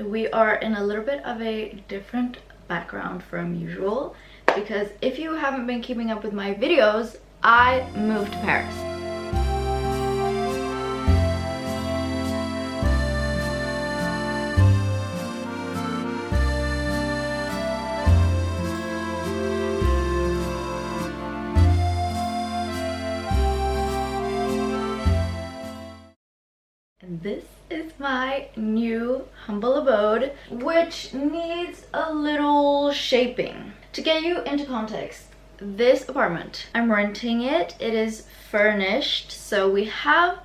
we are in a little bit of a different background from usual because if you haven't been keeping up with my videos, I moved to Paris. And this is my new humble abode, which needs a little shaping. To get you into context, this apartment, I'm renting it. It is furnished, so we have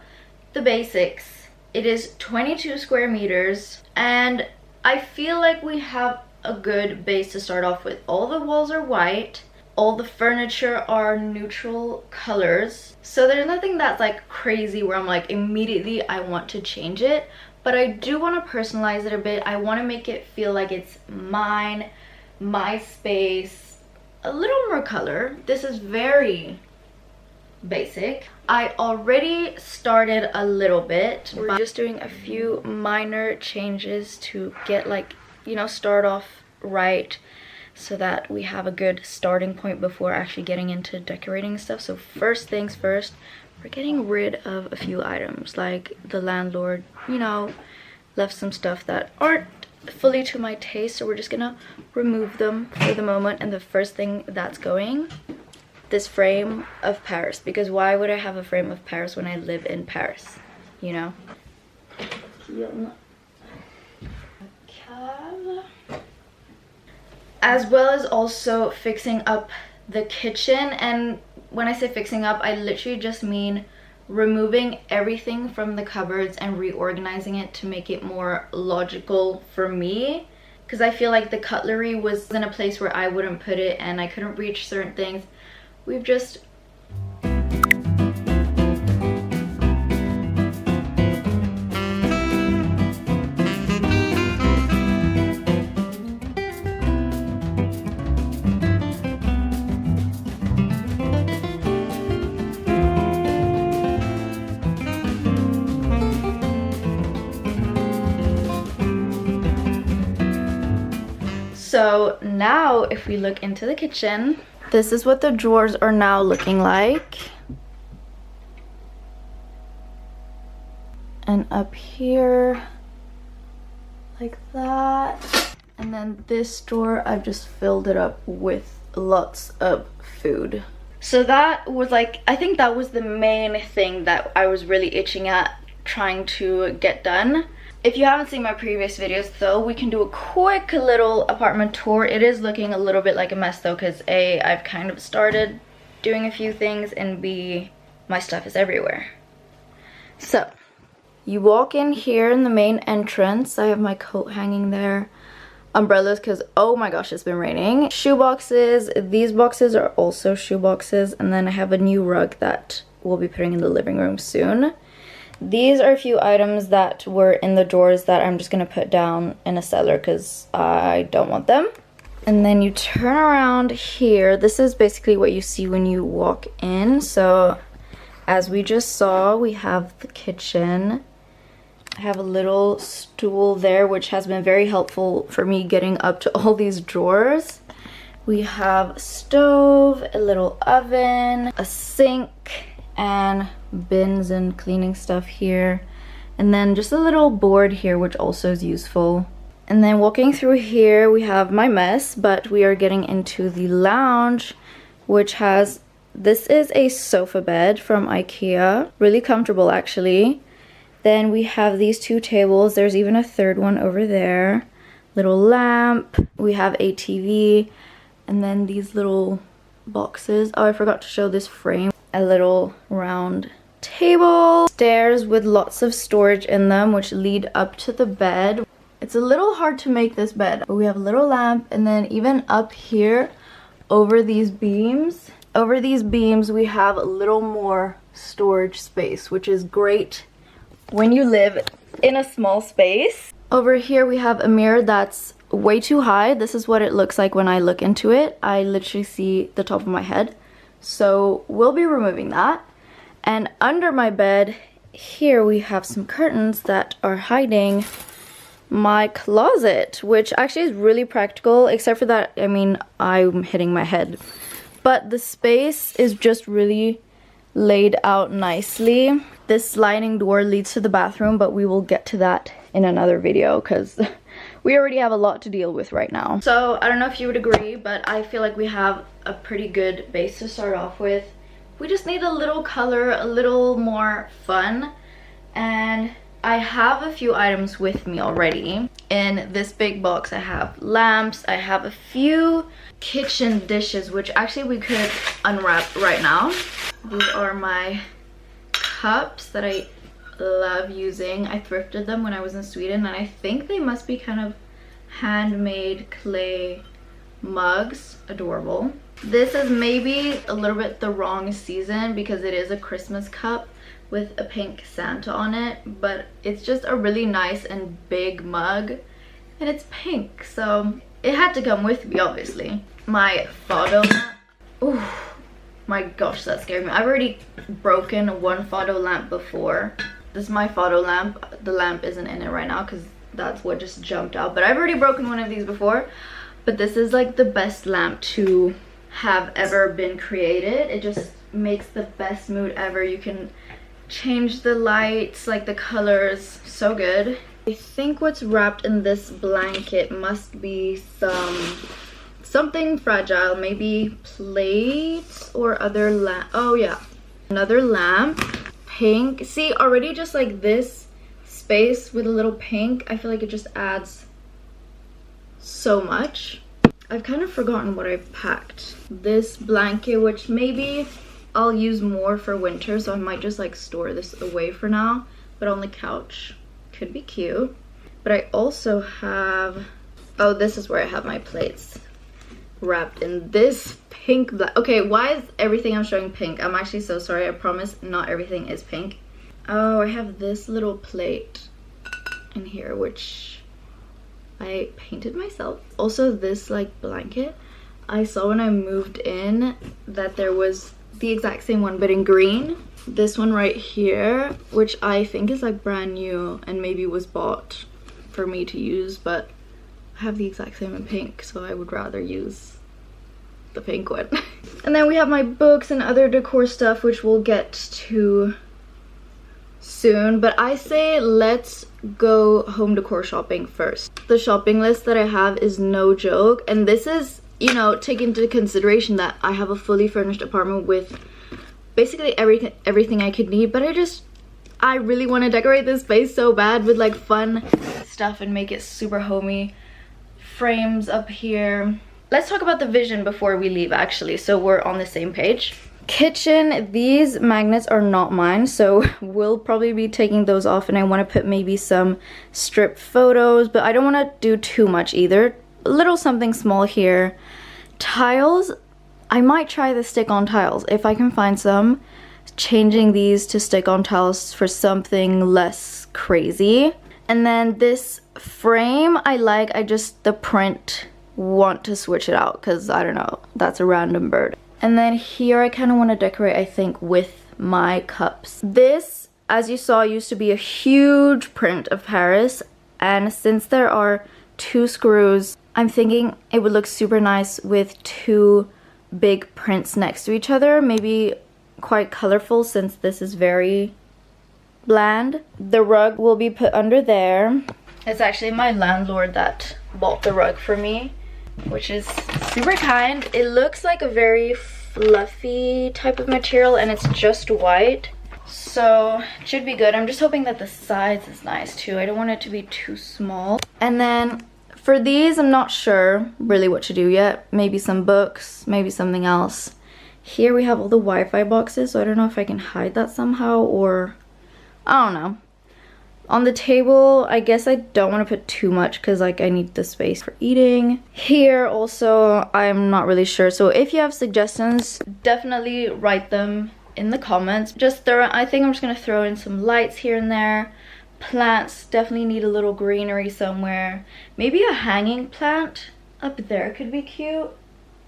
the basics. It is 22 square meters, and I feel like we have a good base to start off with. All the walls are white. All the furniture are neutral colors. So there's nothing that's like crazy where I'm like immediately I want to change it. But I do want to personalize it a bit. I want to make it feel like it's mine, my space, a little more color. This is very basic. I already started a little bit. We're just doing a few minor changes to get like, you know, start off right, so that we have a good starting point before actually getting into decorating stuff. So first things first, we're getting rid of a few items. Like the landlord, you know, left some stuff that aren't fully to my taste, so we're just gonna remove them for the moment. And the first thing that's going, this frame of Paris, because why would I have a frame of Paris when I live in Paris, you know? As well as also fixing up the kitchen. And when I say fixing up, I literally just mean removing everything from the cupboards and reorganizing it to make it more logical for me, because I feel like the cutlery was in a place where I wouldn't put it and I couldn't reach certain things. We've just So now if we look into the kitchen, this is what the drawers are now looking like. And up here, like that. And then this drawer, I've just filled it up with lots of food. So that was like, I think that was the main thing that I was really itching at trying to get done. If you haven't seen my previous videos though, we can do a quick little apartment tour. It is looking a little bit like a mess though, because A, I've kind of started doing a few things, and B, my stuff is everywhere. So, you walk in here in the main entrance. I have my coat hanging there. Umbrellas, because oh my gosh, it's been raining. Shoe boxes. These boxes are also shoe boxes. And then I have a new rug that we'll be putting in the living room soon. These are a few items that were in the drawers that I'm just going to put down in a cellar because I don't want them. And then you turn around here. This is basically what you see when you walk in. So as we just saw, we have the kitchen. I have a little stool there, which has been very helpful for me getting up to all these drawers. We have a stove, a little oven, a sink, and bins and cleaning stuff here, and then just a little board here which also is useful. And then walking through here we have my mess, but we are getting into the lounge, which has, this is a sofa bed from IKEA, really comfortable actually. Then we have these two tables, there's even a third one over there, little lamp, we have a TV, and then these little boxes. Oh, I forgot to show this frame. A little round table, stairs with lots of storage in them which lead up to the bed. It's a little hard to make this bed, but we have a little lamp, and then even up here over these beams we have a little more storage space, which is great when you live in a small space. Over here we have a mirror that's way too high. This is what it looks like when I look into it. I literally see the top of my head. So we'll be removing that. And under my bed here we have some curtains that are hiding my closet, which actually is really practical, except for that, I mean, I'm hitting my head. But the space is just really laid out nicely. This sliding door leads to the bathroom, but we will get to that in another video because we already have a lot to deal with right now. So I don't know if you would agree, but I feel like we have a pretty good base to start off with. We just need a little color, a little more fun, and I have a few items with me already. In this big box I have lamps, I have a few kitchen dishes, which actually we could unwrap right now. These are my cups that I love using. I thrifted them when I was in Sweden, and I think they must be kind of handmade clay mugs. Adorable. This is maybe a little bit the wrong season because it is a Christmas cup with a pink Santa on it, but it's just a really nice and big mug, and it's pink, so it had to come with me, obviously. My photo lamp. Ooh, my gosh, that scared me. I've already broken one photo lamp before. This is my photo lamp. The lamp isn't in it right now because that's what just jumped out, but I've already broken one of these before. But this is like the best lamp to have ever been created. It just makes the best mood ever. You can change the lights, like the colors, so good. I think what's wrapped in this blanket must be something fragile, maybe plates or other lamp. Oh yeah, another lamp, pink. See, already just like this space with a little pink, I feel like it just adds so much. I've kind of forgotten what I've packed. This blanket, which maybe I'll use more for winter, so I might just like store this away for now, but on the couch could be cute. But I also have, oh, this is where I have my plates wrapped in this pink okay, why is everything I'm showing pink? I'm actually so sorry. I promise not everything is pink. Oh, I have this little plate in here which I painted myself. Also, this like blanket, I saw when I moved in that there was the exact same one but in green. This one right here, which I think is like brand new and maybe was bought for me to use, but I have the exact same in pink, so I would rather use the pink one. And then we have my books and other decor stuff, which we'll get to soon, but I say let's go home decor shopping first. The shopping list that I have is no joke, and this is, you know, take into consideration that I have a fully furnished apartment with basically everything I could need, but I really want to decorate this space so bad with like fun stuff and make it super homey. Frames up here. Let's talk about the vision before we leave, actually, so we're on the same page. Kitchen, these magnets are not mine, so we'll probably be taking those off, and I want to put maybe some strip photos, but I don't want to do too much either. A little something small here. Tiles, I might try the stick-on tiles if I can find some. Changing these to stick-on tiles for something less crazy. And then this frame I like, the print, want to switch it out because I don't know, that's a random bird. And then here I kind of want to decorate, I think, with my cups. This, as you saw, used to be a huge print of Paris, and since there are 2 screws, I'm thinking it would look super nice with 2 big prints next to each other, maybe quite colorful since this is very bland. The rug will be put under there. It's actually my landlord that bought the rug for me, which is super kind. It looks like a very fluffy type of material, and it's just white, so it should be good. I'm just hoping that the size is nice too. I don't want it to be too small. And then for these, I'm not sure really what to do yet. Maybe some books, maybe something else. Here we have all the Wi-Fi boxes, so I don't know if I can hide that somehow, or I don't know. On the table, I guess I don't want to put too much because like I need the space for eating. Here also, I'm not really sure. So if you have suggestions, definitely write them in the comments. I think I'm just gonna throw in some lights here and there. Plants definitely need a little greenery somewhere. Maybe a hanging plant up there could be cute.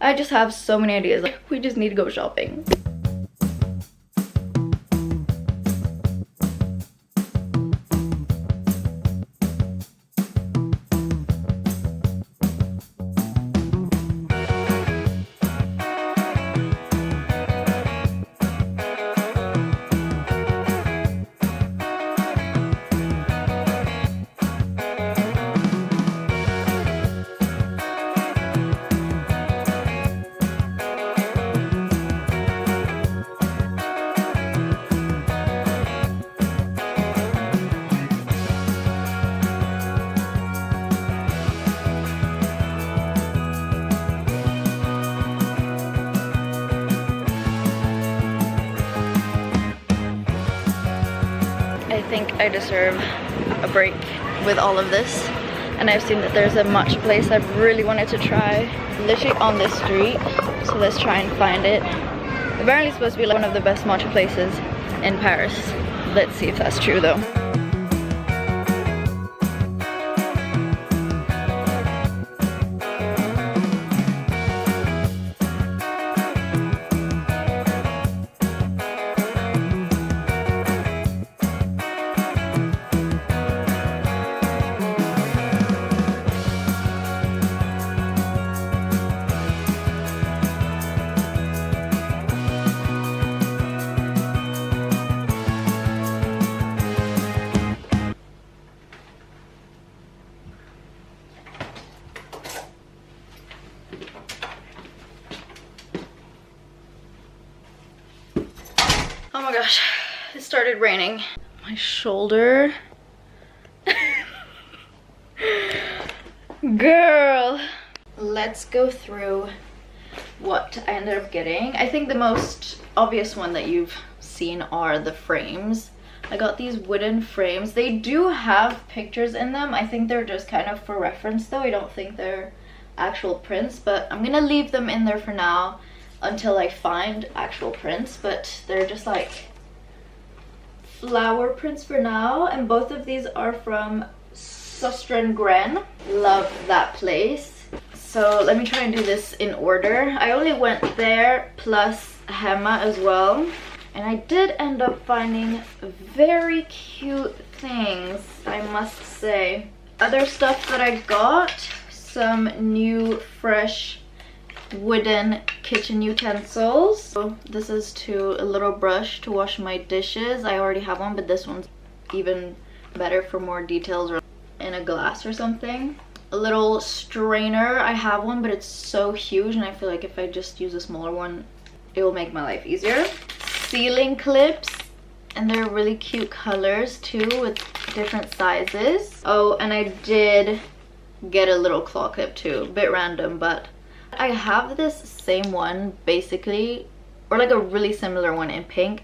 I just have so many ideas. Like, we just need to go shopping. think I deserve a break with all of this. And I've seen that there's a matcha place I've really wanted to try, literally on this street. So let's try and find it. Apparently it's supposed to be like one of the best matcha places in Paris. Let's see if that's true though. Oh my gosh, it started raining. My shoulder. Girl. Let's go through what I ended up getting. I think the most obvious one that you've seen are the frames. I got these wooden frames. They do have pictures in them. I think they're just kind of for reference though. I don't think they're actual prints, but I'm gonna leave them in there for now until I find actual prints. But they're just like flower prints for now, and both of these are from Gren. Love that place. So let me try and do this in order. I only went there plus Hema as well, and I did end up finding very cute things, I must say. Other stuff that I got, some new fresh wooden kitchen utensils. So this is a little brush to wash my dishes. I already have one, but this one's even better for more details, or in a glass or something. A little strainer. I have one, but it's so huge, and I feel like if I just use a smaller one, it will make my life easier. Ceiling clips, and they're really cute colors too, with different sizes. Oh, and I did get a little claw clip too, a bit random, but I have this same one basically, or like a really similar one in pink,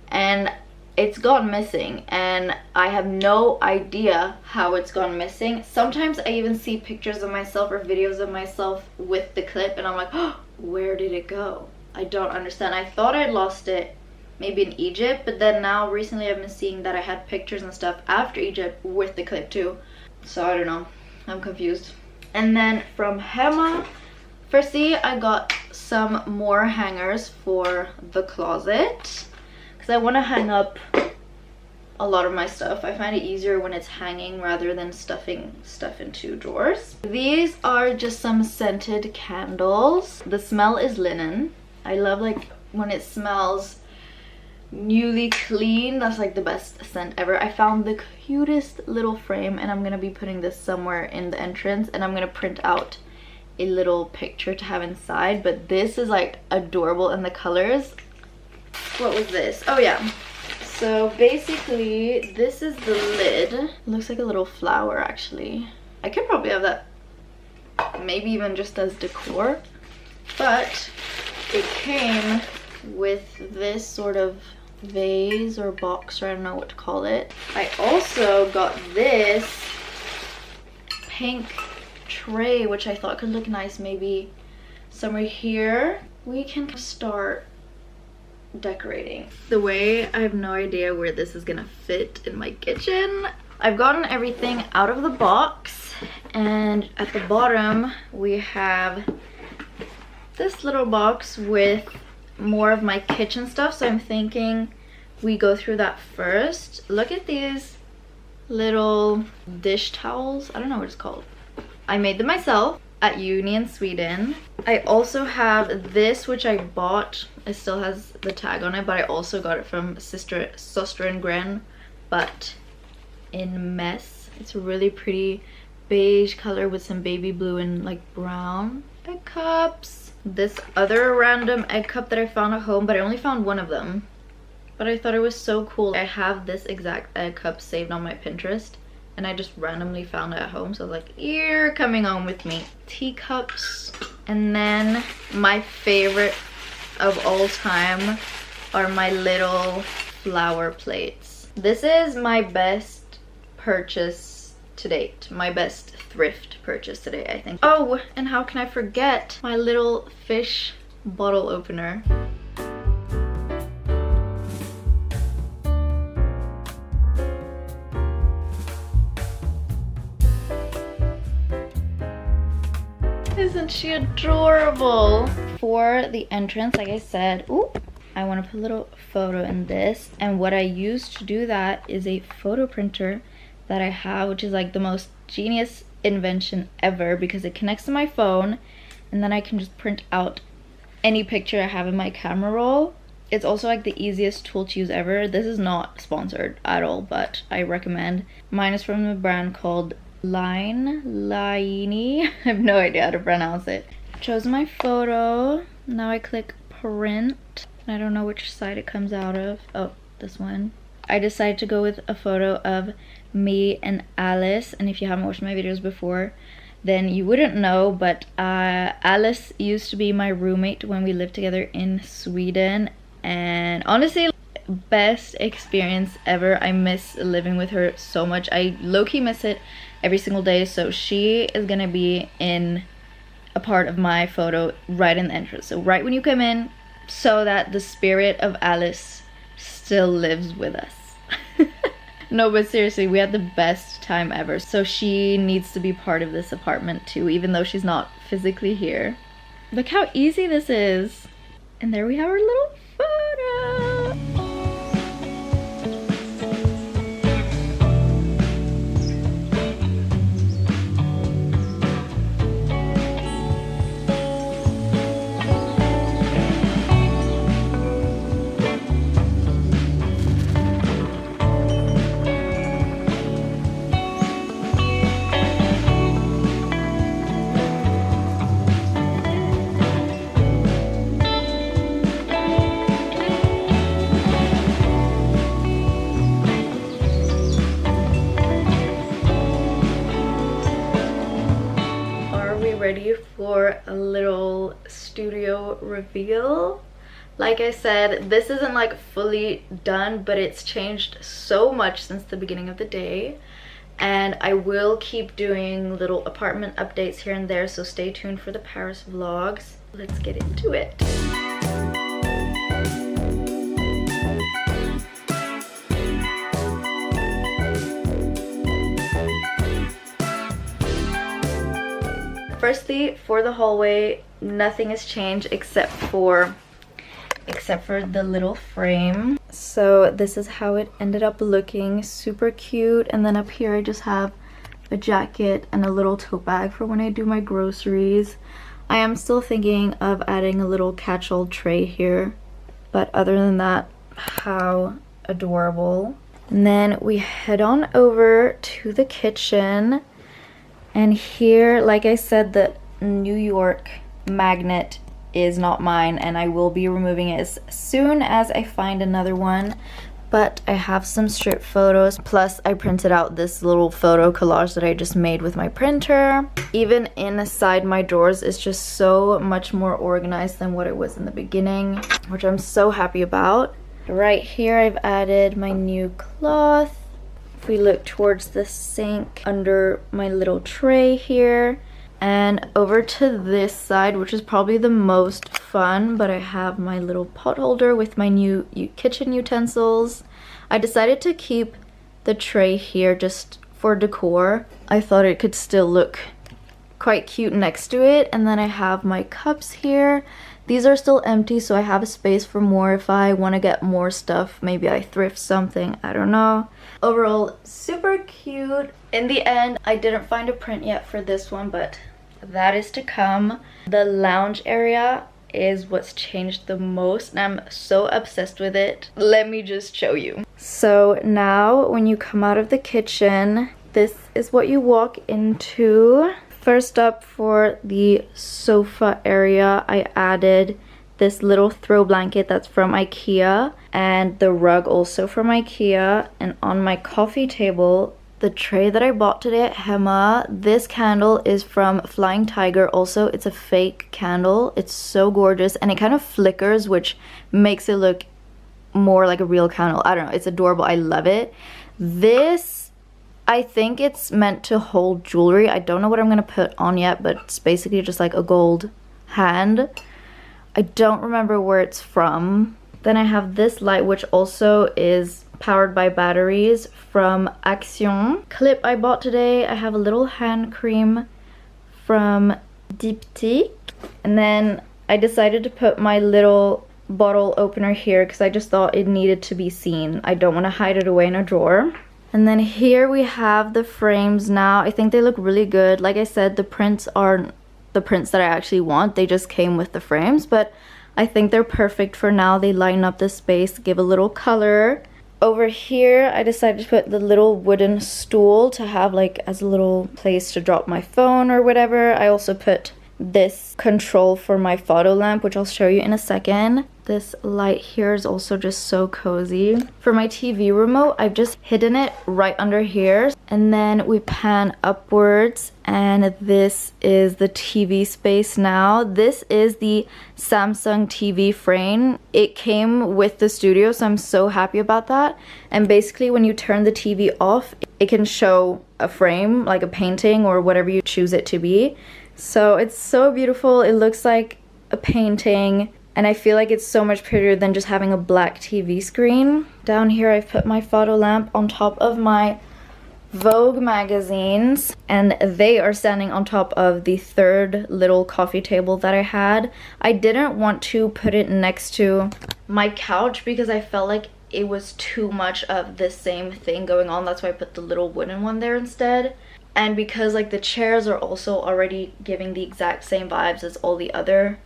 and it's gone missing, and I have no idea how it's gone missing. Sometimes I even see pictures of myself or videos of myself with the clip, and I'm like, oh, where did it go? I don't understand. I thought I'd lost it maybe in Egypt, but then now recently I've been seeing that I had pictures and stuff after Egypt with the clip too. So I don't know, I'm confused. And then from Hema, firstly, I got some more hangers for the closet because I want to hang up a lot of my stuff. I find it easier when it's hanging rather than stuffing stuff into drawers. These are just some scented candles. The smell is linen. I love like when it smells newly clean. That's like the best scent ever. I found the cutest little frame, and I'm gonna be putting this somewhere in the entrance, and I'm gonna print out a little picture to have inside. But this is like adorable, and the colors. What was this? Oh yeah, so basically this is the lid. It looks like a little flower actually. I could probably have that maybe even just as decor, but it came with this sort of vase or box, or I don't know what to call it. I also got this pink tray, which I thought could look nice maybe somewhere here. We can start decorating. The way, I have no idea where this is gonna fit in my kitchen. I've gotten everything out of the box, and at the bottom we have this little box with more of my kitchen stuff, so I'm thinking we go through that first. Look at these little dish towels. I don't know what it's called. I made them myself at uni in Sweden. I also have this, which I bought. It still has the tag on it, but I also got it from Syster & Gren, but in mess. It's a really pretty beige color with some baby blue and like brown. Egg cups. This other random egg cup that I found at home, but I only found one of them. But I thought it was so cool. I have this exact egg cup saved on my Pinterest, and I just randomly found it at home, so I was like, you're coming home with me. Teacups. And then my favorite of all time are my little flower plates. This is my best purchase to date. My best thrift purchase today, I think. Oh, and how can I forget my little fish bottle opener. Isn't she adorable? For the entrance, like I said, ooh, I want to put a little photo in this, and what I use to do that is a photo printer that I have, which is like the most genius invention ever because it connects to my phone and then I can just print out any picture I have in my camera roll. It's also like the easiest tool to use ever. This is not sponsored at all, but I recommend. Mine is from a brand called Laini. I have no idea how to pronounce it. Chose my photo. Now I click print. I don't know which side it comes out of. Oh, this one. I decided to go with a photo of me and Alice, and if you haven't watched my videos before, then you wouldn't know, but Alice used to be my roommate when we lived together in Sweden, and honestly, best experience ever. I miss living with her so much. I low-key miss it every single day, so she is gonna be in a part of my photo right in the entrance, so right when you come in, so that the spirit of Alice still lives with us. No, but seriously, we had the best time ever, so she needs to be part of this apartment too, even though she's not physically here. Look how easy this is. And there we have our little photo. Ready for a little studio reveal. Like I said, this isn't like fully done, but it's changed so much since the beginning of the day, and I will keep doing little apartment updates here and there, so stay tuned for the Paris vlogs. Let's get into it. Firstly, for the hallway, nothing has changed except for the little frame. So this is how it ended up looking, super cute. And then up here I just have a jacket and a little tote bag for when I do my groceries. I am still thinking of adding a little catch-all tray here, but other than that, how adorable. And then we head on over to the kitchen. And here, like I said, the New York magnet is not mine, and I will be removing it as soon as I find another one. But I have some strip photos, plus I printed out this little photo collage that I just made with my printer. Even inside my drawers, it's just so much more organized than what it was in the beginning, which I'm so happy about. Right here, I've added my new cloth. If we look towards the sink, under my little tray here, and over to this side, which is probably the most fun, but I have my little pot holder with my new kitchen utensils. I decided to keep the tray here just for decor. I thought it could still look quite cute next to it. And then I have my cups here. These are still empty, so I have a space for more if I want to get more stuff. Maybe I thrift something, I don't know. Overall, super cute. In the end, I didn't find a print yet for this one, but that is to come. The lounge area is what's changed the most, and I'm so obsessed with it. Let me just show you. So now, when you come out of the kitchen, this is what you walk into. First up, for the sofa area, I added this little throw blanket that's from IKEA, and the rug also from IKEA. And on my coffee table, the tray that I bought today at Hemma, this candle is from Flying Tiger. Also, it's a fake candle. It's so gorgeous, and it kind of flickers, which makes it look more like a real candle. I don't know, it's adorable. I love it. This, I think it's meant to hold jewelry. I don't know what I'm gonna put on yet, but it's basically just like a gold hand. I don't remember where it's from. Then I have this light, which also is powered by batteries, from Action. Clip I bought today. I have a little hand cream from Diptyque. And then I decided to put my little bottle opener here because I just thought it needed to be seen. I don't want to hide it away in a drawer. And then here we have the frames now. I think they look really good. Like I said, the prints are the prints that I actually want. They just came with the frames, but I think they're perfect for now. They lighten up the space, give a little color. Over here, I decided to put the little wooden stool to have like as a little place to drop my phone or whatever. I also put this control for my photo lamp, which I'll show you in a second. This light here is also just so cozy. For my TV remote, I've just hidden it right under here. And then we pan upwards, and this is the TV space now. This is the Samsung TV frame. It came with the studio, so I'm so happy about that. And basically when you turn the TV off, it can show a frame, like a painting or whatever you choose it to be. So it's so beautiful. It looks like a painting, and I feel like it's so much prettier than just having a black TV screen. Down here I've put my photo lamp on top of my Vogue magazines, and they are standing on top of the third little coffee table that I had. I didn't want to put it next to my couch because I felt like it was too much of the same thing going on. That's why I put the little wooden one there instead. And because like the chairs are also already giving the exact same vibes as all the other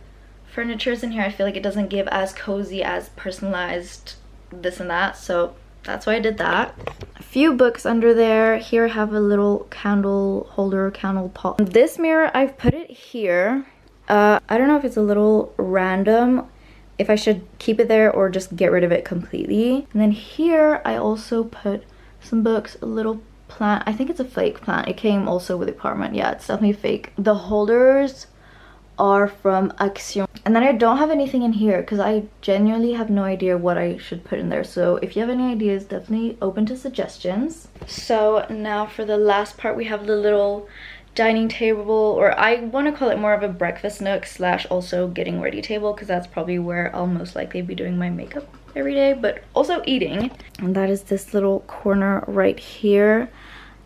furnitures in here, I feel like it doesn't give as cozy, as personalized this and that. So that's why I did that. A few books under there. Here I have a little candle holder, candle pot. This mirror, I've put it here. I don't know if it's a little random, if I should keep it there or just get rid of it completely. And then here I also put some books, a little plant. I think it's a fake plant. It came also with the apartment. Yeah, it's definitely fake. The holders are from Action. And then I don't have anything in here because I genuinely have no idea what I should put in there. So if you have any ideas, definitely open to suggestions. So now for the last part, we have the little dining table, or I want to call it more of a breakfast nook slash also getting ready table, because that's probably where I'll most likely be doing my makeup every day, but also eating. And that is this little corner right here.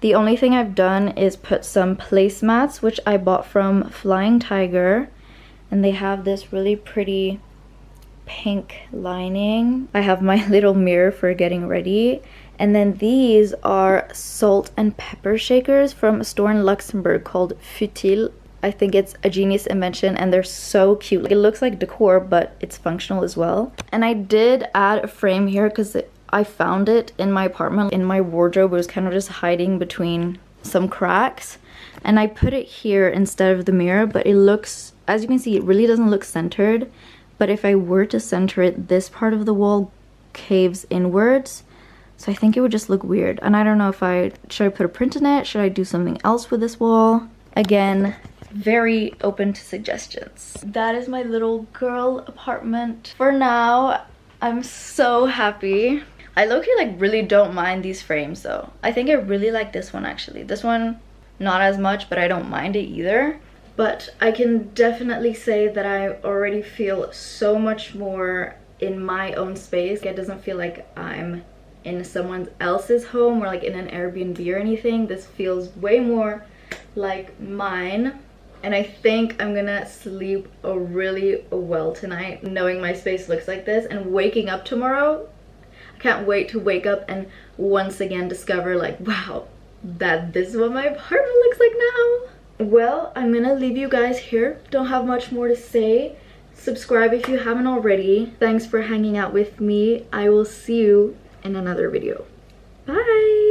The only thing I've done is put some placemats, which I bought from Flying Tiger, and they have this really pretty pink lining. I have my little mirror for getting ready, and then these are salt and pepper shakers from a store in Luxembourg called Futile. I think it's a genius invention, and they're so cute. It looks like decor, but it's functional as well. And I did add a frame here because I found it in my apartment. In my wardrobe, it was kind of just hiding between some cracks. And I put it here instead of the mirror, but it looks, as you can see, it really doesn't look centered. But if I were to center it, this part of the wall caves inwards. So I think it would just look weird. And I don't know if should I put a print in it? Should I do something else with this wall? Again, very open to suggestions. That is my little girl apartment. For now, I'm so happy. I low-key like really don't mind these frames though. I think I really like this one actually. This one, not as much, but I don't mind it either. But I can definitely say that I already feel so much more in my own space. It doesn't feel like I'm in someone else's home or like in an Airbnb or anything. This feels way more like mine. And I think I'm gonna sleep really well tonight, knowing my space looks like this, and waking up tomorrow. I can't wait to wake up and once again discover like, wow, that this is what my apartment looks like now. Well, I'm gonna leave you guys here. Don't have much more to say. Subscribe if you haven't already. Thanks for hanging out with me. I will see you in another video. Bye!